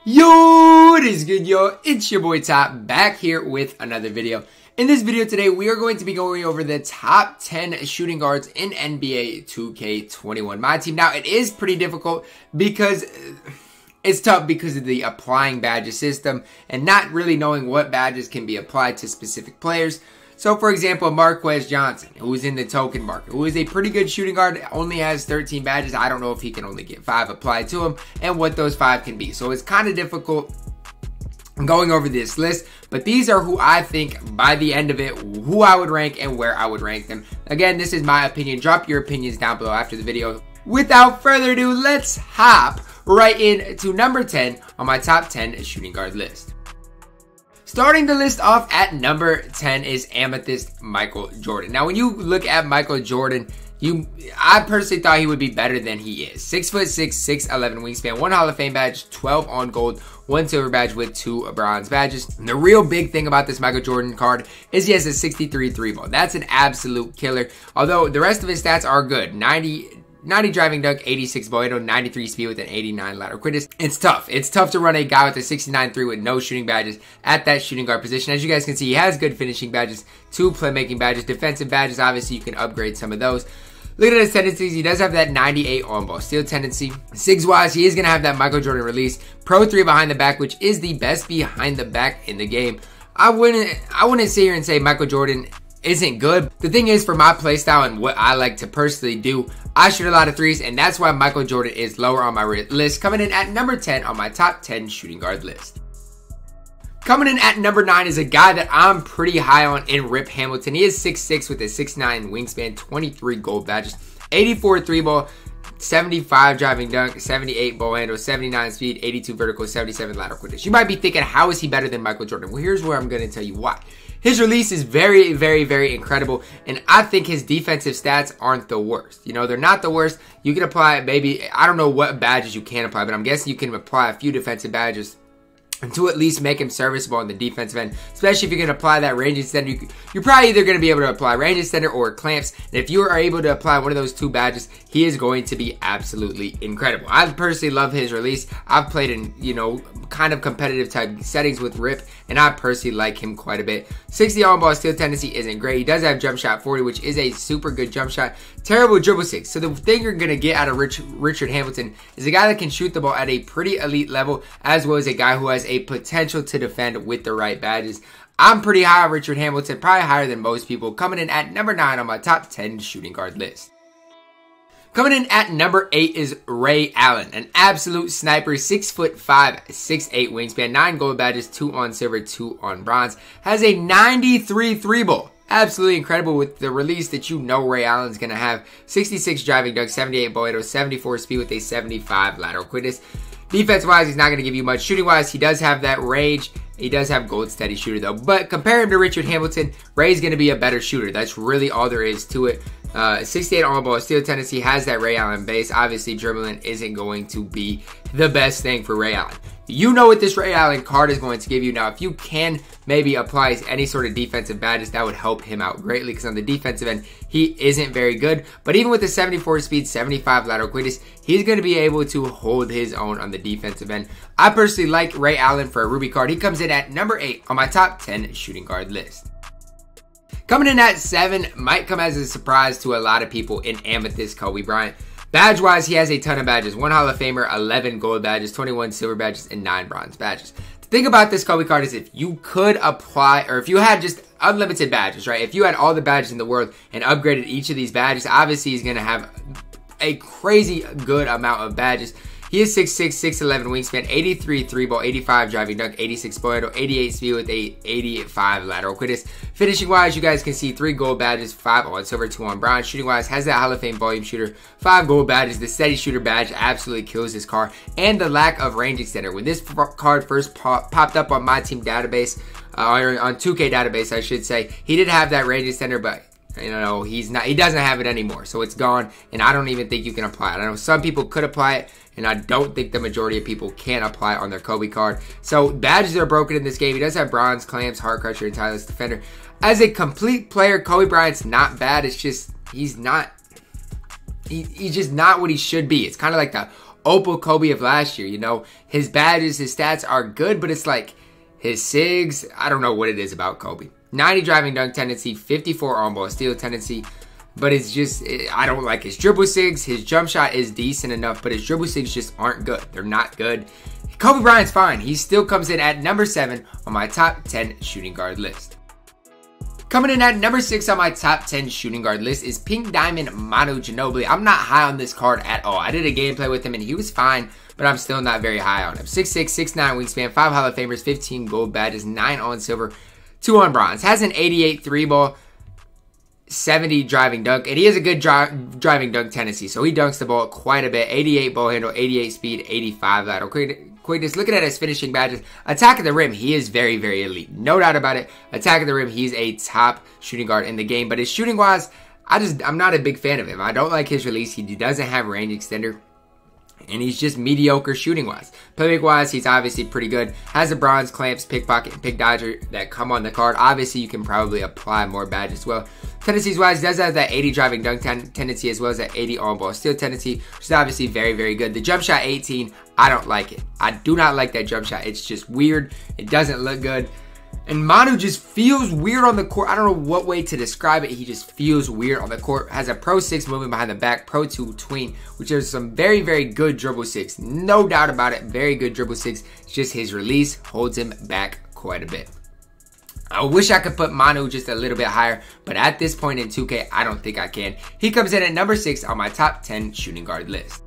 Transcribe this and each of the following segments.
Yo, what is good, yo? It's your boy Top back here with another video. In this video today, we are going to be going over the top 10 shooting guards in NBA 2K21 MyTEAM. Now, it is pretty difficult because it's tough because of the applying badges system and not really knowing what badges can be applied to specific players. So, for example, Marquese Johnson, who's in the token market, who is a pretty good shooting guard, only has 13 badges. I don't know if he can only get 5 applied to him and what those 5 can be. So, it's kind of difficult going over this list, but these are who I think by the end of it, who I would rank and where I would rank them. Again, this is my opinion. Drop your opinions down below after the video. Without further ado, let's hop right into number 10 on my top 10 shooting guard list. Starting the list off at number 10 is Amethyst Michael Jordan. Now, when you look at Michael Jordan, I personally thought he would be better than he is. 6'6", 6'11" wingspan, 1 Hall of Fame badge, 12 on gold, 1 silver badge with 2 bronze badges. And the real big thing about this Michael Jordan card is he has a 63 3-ball. That's an absolute killer. Although the rest of his stats are good. 90 driving dunk, 86 ball handle, 93 speed with an 89 lateral quickness. It's tough. It's tough to run a guy with a 69-3 with no shooting badges at that shooting guard position. As you guys can see, he has good finishing badges, 2 playmaking badges, defensive badges. Obviously, you can upgrade some of those. Look at his tendencies. He does have that 98 on-ball steal tendency. Sigs-wise, he is going to have that Michael Jordan release. Pro 3 behind the back, which is the best behind the back in the game. I wouldn't sit here and say Michael Jordan isn't good. The thing is, for my playstyle and what I like to personally do, I shoot a lot of threes, and that's why Michael Jordan is lower on my list, coming in at number 10 on my top 10 shooting guard list. Coming in at number 9 is a guy that I'm pretty high on in Rip Hamilton. He is 6'6" with a 6'9" wingspan, 23 gold badges, 84 3-ball, 75 driving dunk, 78 ball handle, 79 speed, 82 vertical, 77 lateral quickness. You might be thinking, how is he better than Michael Jordan? Well, here's where I'm going to tell you why. His release is very, very, very incredible, and I think his defensive stats aren't the worst. You know, they're not the worst. You can apply maybe, I don't know what badges you can apply, but I'm guessing you can apply a few defensive badges to at least make him serviceable on the defensive end, especially if you're going to apply that range extender. You're probably either going to be able to apply range extender or clamps, and if you are able to apply one of those 2 badges, he is going to be absolutely incredible. I personally love his release. I've played in, you know, kind of competitive type settings with Rip, and I personally like him quite a bit. 60 on-ball steal tendency isn't great. He does have jump shot 40, which is a super good jump shot. Terrible dribble 6. So the thing you're going to get out of Richard Hamilton is a guy that can shoot the ball at a pretty elite level, as well as a guy who has a potential to defend with the right badges. I'm pretty high on Richard Hamilton, probably higher than most people, coming in at number 9 on my top 10 shooting guard list. Coming in at number 8 is Ray Allen, an absolute sniper, 6'5", 6'8" wingspan, 9 gold badges, 2 on silver, 2 on bronze, has a 93 3-ball. Absolutely incredible with the release that you know Ray Allen's going to have. 66 driving dunk, 78 ball handle, 74 speed with a 75 lateral quickness. Defense-wise, he's not going to give you much. Shooting-wise, he does have that range. He does have gold steady shooter, though. But compare him to Richard Hamilton, Ray's going to be a better shooter. That's really all there is to it. 68 on-ball steal tendency, has that Ray Allen base. Obviously, dribbling isn't going to be the best thing for Ray Allen. You know what this Ray Allen card is going to give you. Now, if you can maybe apply any sort of defensive badges, that would help him out greatly, because on the defensive end, he isn't very good. But even with the 74 speed, 75 lateral quickness, he's going to be able to hold his own on the defensive end. I personally like Ray Allen for a Ruby card. He comes in at number 8 on my top 10 shooting guard list. Coming in at 7 might come as a surprise to a lot of people in Amethyst, Kobe Bryant. Badge-wise, he has a ton of badges. 1 Hall of Famer, 11 gold badges, 21 silver badges, and 9 bronze badges. The thing about this Kobe card is if you could apply, or if you had just unlimited badges, right? If you had all the badges in the world and upgraded each of these badges, obviously he's going to have a crazy good amount of badges. He is 6'6", 6'11" wingspan, 83 3-ball, 85 driving dunk, 86 ball handle, 88 speed with a 85 lateral quickness. Finishing wise, you guys can see 3 gold badges, 5 on silver, 2 on bronze. Shooting wise, has that Hall of Fame volume shooter, 5 gold badges. The steady shooter badge absolutely kills this card, and the lack of range extender. When this card first popped up on my team database, or on 2K database, I should say, he did have that range extender, but you know, he doesn't have it anymore, so it's gone, and I don't even think you can apply it. I know some people could apply it, and I don't think the majority of people can apply it on their Kobe card. So badges are broken in this game. He does have bronze, clamps, heart crusher, and tireless defender. As a complete player, Kobe Bryant's not bad. It's just he's just not what he should be. It's kind of like the Opal Kobe of last year. You know, his badges, his stats are good, but it's like his SIGs, I don't know what it is about Kobe. 90 driving dunk tendency, 54 on-ball steal tendency, but it's just, I don't like his dribble SIGs. His jump shot is decent enough, but his dribble SIGs just aren't good. They're not good. Kobe Bryant's fine. He still comes in at number 7 on my top 10 shooting guard list. Coming in at number 6 on my top 10 shooting guard list is Pink Diamond Manu Ginobili. I'm not high on this card at all. I did a gameplay with him and he was fine, but I'm still not very high on him. 6'6", 6'9" wingspan, 5 Hall of Famers, 15 gold badges, 9 on silver, 2 on bronze. Has an 88 3-ball, 70 driving dunk, and he has a good driving dunk tendency, so he dunks the ball quite a bit. 88 ball handle, 88 speed, 85 lateral quickness. Looking at his finishing badges, attack of the rim, he is very, very elite. No doubt about it. Attack of the rim, he's a top shooting guard in the game, but his shooting wise, I'm not a big fan of him. I don't like his release. He doesn't have range extender, and he's just mediocre shooting wise. Playmaking wise, he's obviously pretty good. Has the bronze, clamps, pickpocket, and pick dodger that come on the card. Obviously, you can probably apply more badges as well. Tendencies wise, does have that 80 driving dunk tendency as well as that 80 on ball steal tendency, which is obviously very, very good. The jump shot 18, I don't like it. I do not like that jump shot. It's just weird. It doesn't look good. And Manu just feels weird on the court. I don't know what way to describe it. He just feels weird on the court. Has a Pro 6 moving behind the back, Pro 2 tween, which is some very, very good dribble 6. No doubt about it. Very good dribble 6. It's just his release holds him back quite a bit. I wish I could put Manu just a little bit higher, but at this point in 2K, I don't think I can. He comes in at number 6 on my top 10 shooting guard list.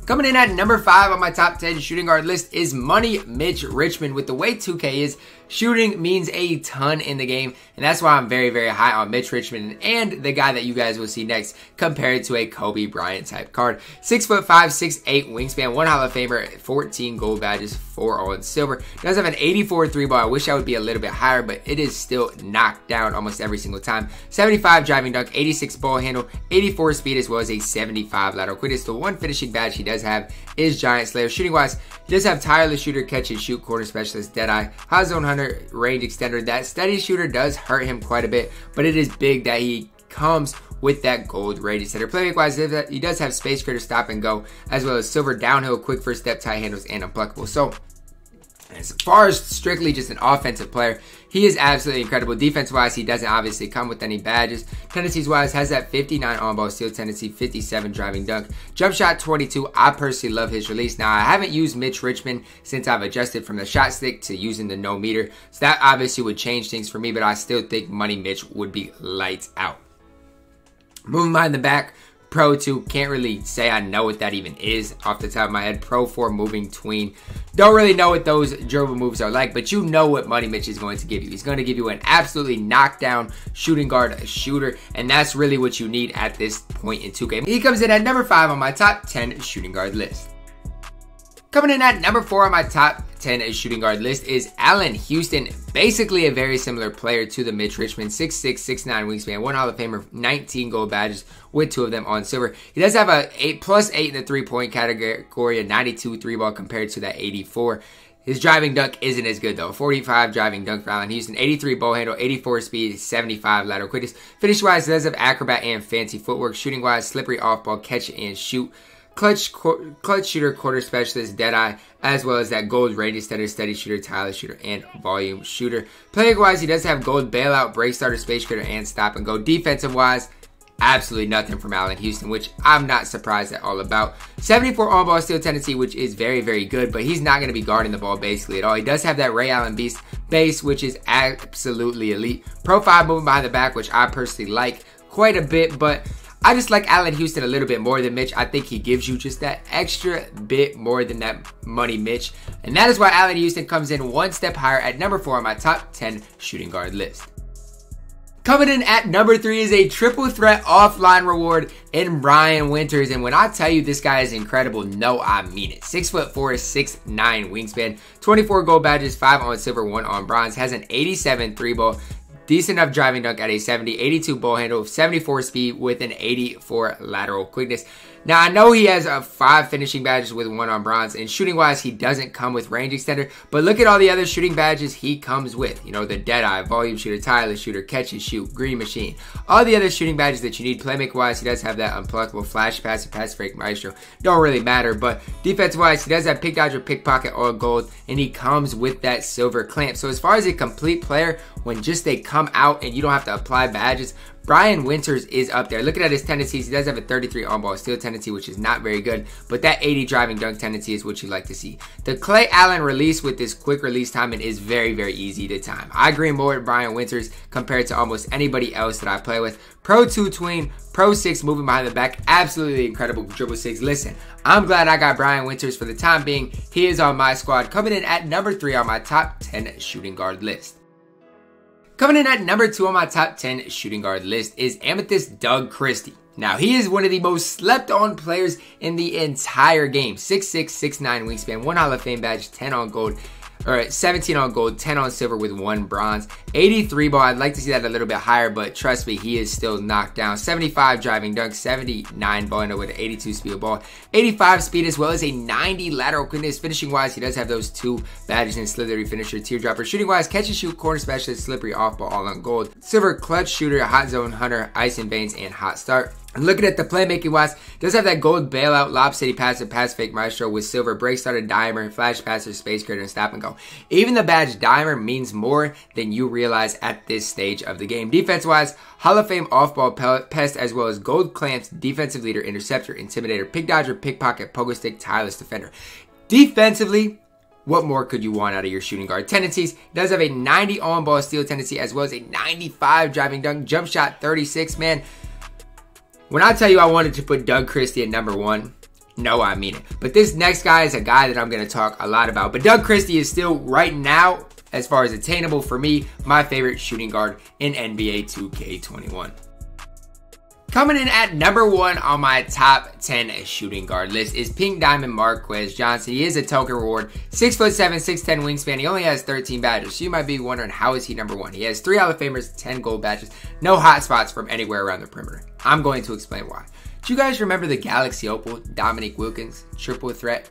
Coming in at number 5 on my top 10 shooting guard list is Money Mitch Richmond. With the way 2K is, shooting means a ton in the game, and that's why I'm very, very high on Mitch Richmond and the guy that you guys will see next compared to a Kobe Bryant type card. 6'5", 6'8", wingspan, 1 Hall of Famer, 14 gold badges, 4 on silver. Does have an 84 3-ball. I wish I would be a little bit higher, but it is still knocked down almost every single time. 75 driving dunk, 86 ball handle, 84 speed, as well as a 75 lateral quickness. The one finishing badge he does have is Giant Slayer. Shooting wise, he does have tireless shooter, catch and shoot, corner specialist, deadeye, high zone hunter, range extender. That steady shooter does hurt him quite a bit, but it is big that he comes with that gold range extender. Playmaking wise, he does have space creator, stop and go, as well as silver downhill, quick first step, tight handles, and unpluckable. So as far as strictly just an offensive player, he is absolutely incredible. Defense-wise, he doesn't obviously come with any badges. Tendencies-wise, has that 59 on-ball steal tendency, 57 driving dunk. Jump shot 22. I personally love his release. Now, I haven't used Mitch Richmond since I've adjusted from the shot stick to using the no meter. So that obviously would change things for me, but I still think Money Mitch would be lights out. Moving behind the back, Pro 2, can't really say I know what that even is off the top of my head. Pro 4, moving tween. Don't really know what those dribble moves are like, but you know what Money Mitch is going to give you. He's going to give you an absolutely knockdown shooting guard shooter, and that's really what you need at this point in 2K. He comes in at number 5 on my top 10 shooting guard list. Coming in at number 4 on my top 10 shooting guard list is Allen Houston. Basically a very similar player to the Mitch Richmond. 6'6", 6'9" wingspan, 1 Hall of Famer, 19 gold badges with 2 of them on silver. He does have a +8 in the 3-point category, a 92 3-ball compared to that 84. His driving dunk isn't as good though. 45 driving dunk for Allen Houston, 83 ball handle, 84 speed, 75 lateral quickness. Finish wise, does have acrobat and fancy footwork. Shooting wise, slippery off ball, catch and shoot. Clutch shooter, quarter specialist, deadeye, as well as that gold range extender, steady shooter, tireless shooter, and volume shooter. Playing wise, he does have gold bailout, break starter, space creator, and stop and go. Defensive wise, absolutely nothing from Allen Houston, which I'm not surprised at all about. 74 on-ball steal tendency, which is very, very good, but he's not going to be guarding the ball basically at all. He does have that Ray Allen Beast base, which is absolutely elite. Pro 5 moving behind the back, which I personally like quite a bit, but I just like Allen Houston a little bit more than Mitch. I think he gives you just that extra bit more than that Money Mitch. And that is why Allen Houston comes in one step higher at number 4 on my top 10 shooting guard list. Coming in at number 3 is a triple threat offline reward in Bryan Winters. And when I tell you this guy is incredible, no, I mean it. 6'4", 6'9" wingspan, 24 gold badges, 5 on silver, 1 on bronze. Has an 87 3-ball. Decent enough driving dunk at a 70, 82 ball handle, 74 speed with an 84 lateral quickness. Now, I know he has 5 finishing badges with 1 on bronze, and shooting-wise, he doesn't come with range extender, but look at all the other shooting badges he comes with. You know, the Deadeye, Volume Shooter, Tireless Shooter, Catch and Shoot, Green Machine. All the other shooting badges that you need. Playmaker-wise, he does have that Unpluckable, Flash Passer, Pass Fake, Maestro. Don't really matter, but defense-wise, he does have Pick Dodger, Pickpocket, all gold, and he comes with that silver clamp. So as far as a complete player, when just they come out and you don't have to apply badges, Bryan Winters is up there. Looking at his tendencies, he does have a 33 on-ball steal tendency, which is not very good, but that 80 driving dunk tendency is what you like to see. The Clay Allen release with this quick release timing is very, very easy to time. I agree more with Bryan Winters compared to almost anybody else that I play with. Pro 2 tween, Pro 6 moving behind the back, absolutely incredible dribble 6. Listen, I'm glad I got Bryan Winters for the time being. He is on my squad, coming in at number 3 on my top 10 shooting guard list. Coming in at number 2 on my top 10 shooting guard list is Amethyst Doug Christie. Now, he is one of the most slept on players in the entire game. 6'6", 6'9" wingspan, 1 Hall of Fame badge, 10 on gold, or 17 on gold, 10 on silver with 1 bronze. 83 ball, I'd like to see that a little bit higher, but trust me, he is still knocked down. 75 driving dunk, 79 ball handle with an 82 speed ball, 85 speed as well as a 90 lateral quickness. Finishing wise, he does have those 2 badges in slithery finisher, teardropper. Shooting wise, catch and shoot, corner specialist, slippery off ball, all on gold. Silver clutch shooter, hot zone hunter, ice and veins, and hot start. And looking at the playmaking wise, does have that gold bailout, lob city passer, pass fake maestro with silver, break starter, dimer, flash passer, space creator, and stop and go. Even the badge dimer means more than you realize at this stage of the game. Defense wise, Hall of Fame off-ball pest as well as gold clamps, defensive leader, interceptor, intimidator, pick dodger, pickpocket, pogo stick, tireless defender. Defensively, what more could you want out of your shooting guard? Tendencies, does have a 90 on-ball steal tendency as well as a 95 driving dunk, jump shot 36, man. When I tell you I wanted to put Doug Christie at number 1, no, I mean it. But this next guy is a guy that I'm going to talk a lot about. But Doug Christie is still, right now, as far as attainable for me, my favorite shooting guard in NBA 2K21. Coming in at number 1 on my top 10 shooting guard list is Pink Diamond Marquese Johnson. He is a token reward, 6'7", 6'10" wingspan. He only has 13 badges. So you might be wondering, how is he number 1? He has 3 Hall of Famers, 10 gold badges, no hot spots from anywhere around the perimeter. I'm going to explain why. Do you guys remember the Galaxy Opal, Dominique Wilkins, triple threat,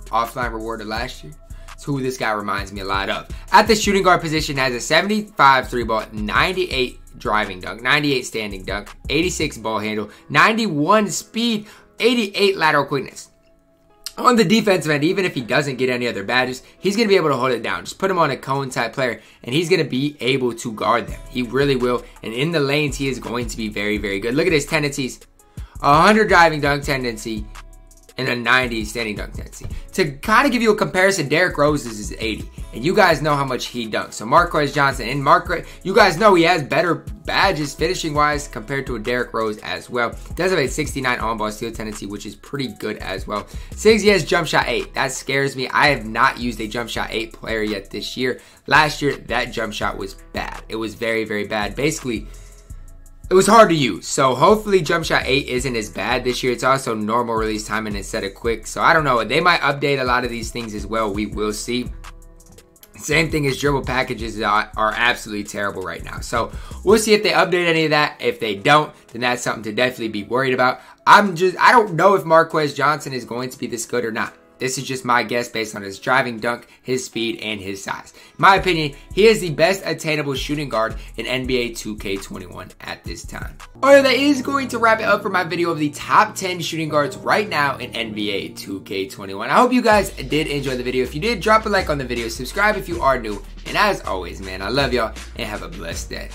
offline rewarder last year? It's who this guy reminds me a lot of. At the shooting guard position, has a 75 3-ball, 98 driving dunk, 98 standing dunk, 86 ball handle, 91 speed, 88 lateral quickness. On the defensive end, even if he doesn't get any other badges, he's going to be able to hold it down. Just put him on a cone type player, and he's going to be able to guard them. He really will. And in the lanes, he is going to be very, very good. Look at his tendencies. 100 driving dunk tendency and a 90 standing dunk tendency. To kind of give you a comparison, Derrick Rose's is 80. And you guys know how much he dunks. So Marquese Johnson, and you guys know he has better badges finishing wise compared to a Derrick Rose as well. Does have a 69 on-ball steal tendency, which is pretty good as well. 6, he has jump shot 8. That scares me. I have not used a jump shot 8 player yet this year. Last year, that jump shot was bad. It was very, very bad. Basically, it was hard to use. So hopefully jump shot 8 isn't as bad this year. It's also normal release timing instead of quick. So I don't know. They might update a lot of these things as well. We will see. Same thing as dribble packages are absolutely terrible right now. So we'll see if they update any of that. If they don't, then that's something to definitely be worried about. I don't know if Marquese Johnson is going to be this good or not. This is just my guess based on his driving dunk, his speed, and his size. In my opinion, he is the best attainable shooting guard in NBA 2K21 at this time. Alright, that is going to wrap it up for my video of the top 10 shooting guards right now in NBA 2K21. I hope you guys did enjoy the video. If you did, drop a like on the video, subscribe if you are new, and as always, man, I love y'all, and have a blessed day.